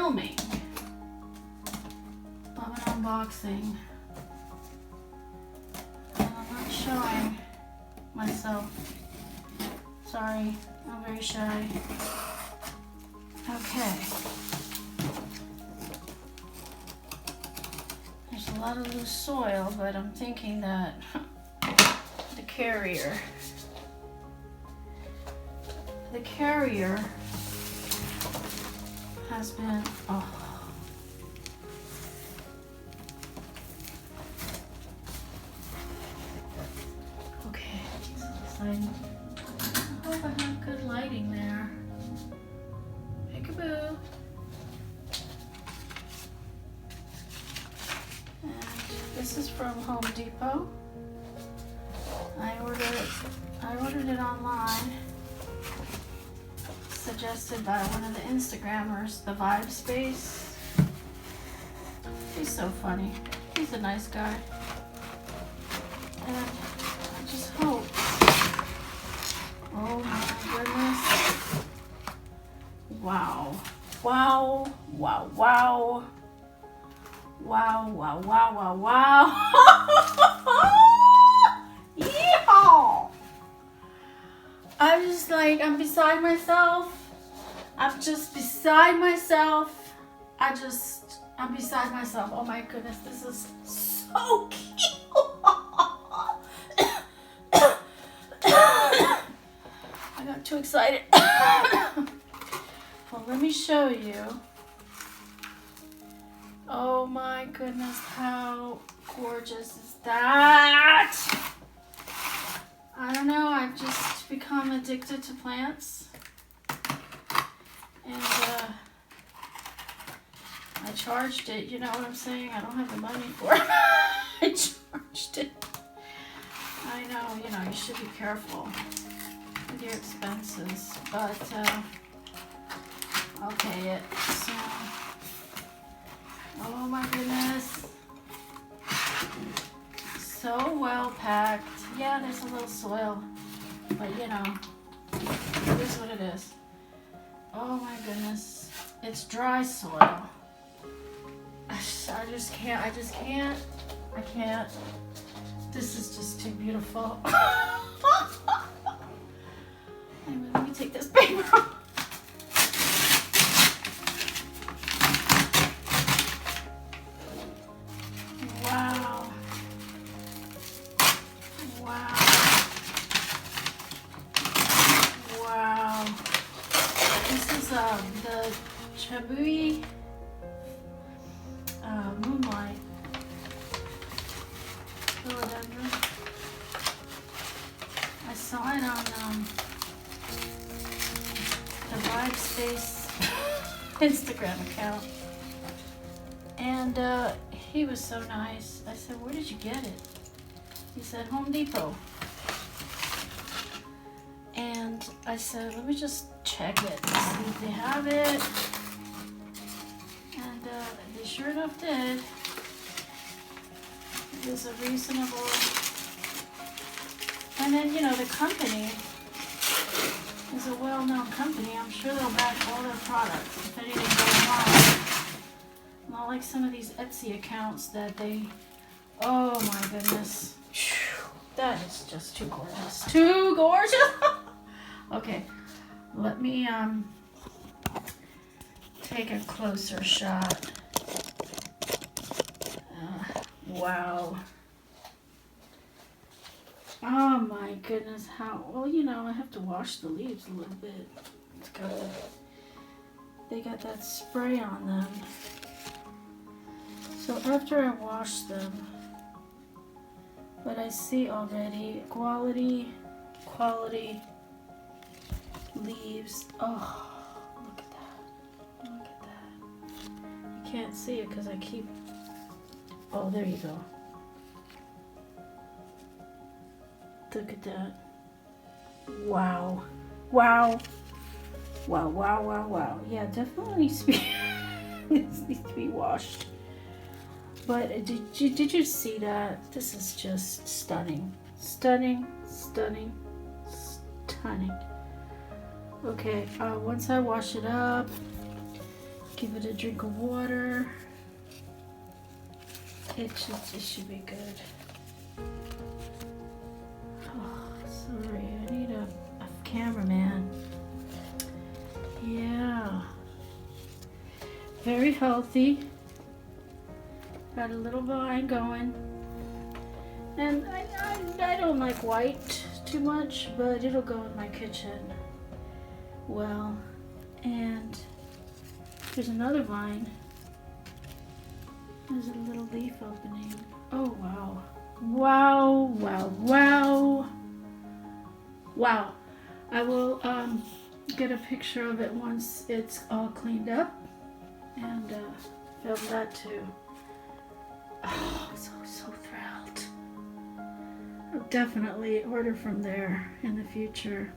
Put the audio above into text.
filming of an unboxing. And I'm not showing myself. Sorry, I'm very shy. Okay. There's a lot of loose soil, but I'm thinking that the carrier has been, okay, so exciting. I hope I have good lighting there. Peekaboo. And this is from Home Depot. I ordered it online, suggested by one of the Instagrammers, the Vibe Space. He's so funny. He's a nice guy. And I just hope. Oh my goodness. Wow. Wow. Wow. Wow. Wow. Wow. Wow. Wow. Wow. Yeehaw! I'm just like, I'm beside myself. I'm just beside myself. I'm beside myself. Oh my goodness, this is so cute. I got too excited. Well, let me show you. Oh my goodness, how gorgeous is that? I don't know, I've just become addicted to plants. And I charged it, you know what I'm saying? I don't have the money for it. I charged it. I know, you know, you should be careful with your expenses, but I'll pay it. So, oh my goodness. So well packed. Yeah, there's a little soil, but you know, it is what it is. Oh my goodness. It's dry soil. I just can't. I can't. This is just too beautiful. Anyway, let me take this paper off. Wow. Wow. Wow. This is the Treubii Moonlight. Philadelphia. I saw it on the Vibe Space Instagram account. And he was so nice. I said, where did you get it? He said, Home Depot. And I said, let me just check it, see if they have it. And they sure enough did. It was a reasonable. And then, you know, the company is a well-known company. I'm sure they'll back all their products if anything goes wrong. Not like some of these Etsy accounts that they, oh my goodness. That is just too gorgeous. Too gorgeous! Okay, let me take a closer shot. Wow. Oh my goodness, how, well, you know, I have to wash the leaves a little bit. It's got they got that spray on them. So after I wash them, but I see already quality leaves. Oh, look at that. Look at that. You can't see it because I keep, oh, there you go. Look at that. Wow. Wow. Wow, wow, wow, wow. Yeah, definitely needs to be, this needs to be washed. But did you see that? This is just stunning. Stunning, stunning, stunning. Okay, once I wash it up, Give it a drink of water. It should be good. Oh, sorry, I need a cameraman. Yeah. Very healthy. Got a little vine going. And I don't like white too much, but it'll go in my kitchen well. And there's another vine. There's a little leaf opening. Oh, wow. Wow, wow, wow. Wow. I will get a picture of it once it's all cleaned up and film that too. Oh, so thrilled. I'll definitely order from there in the future.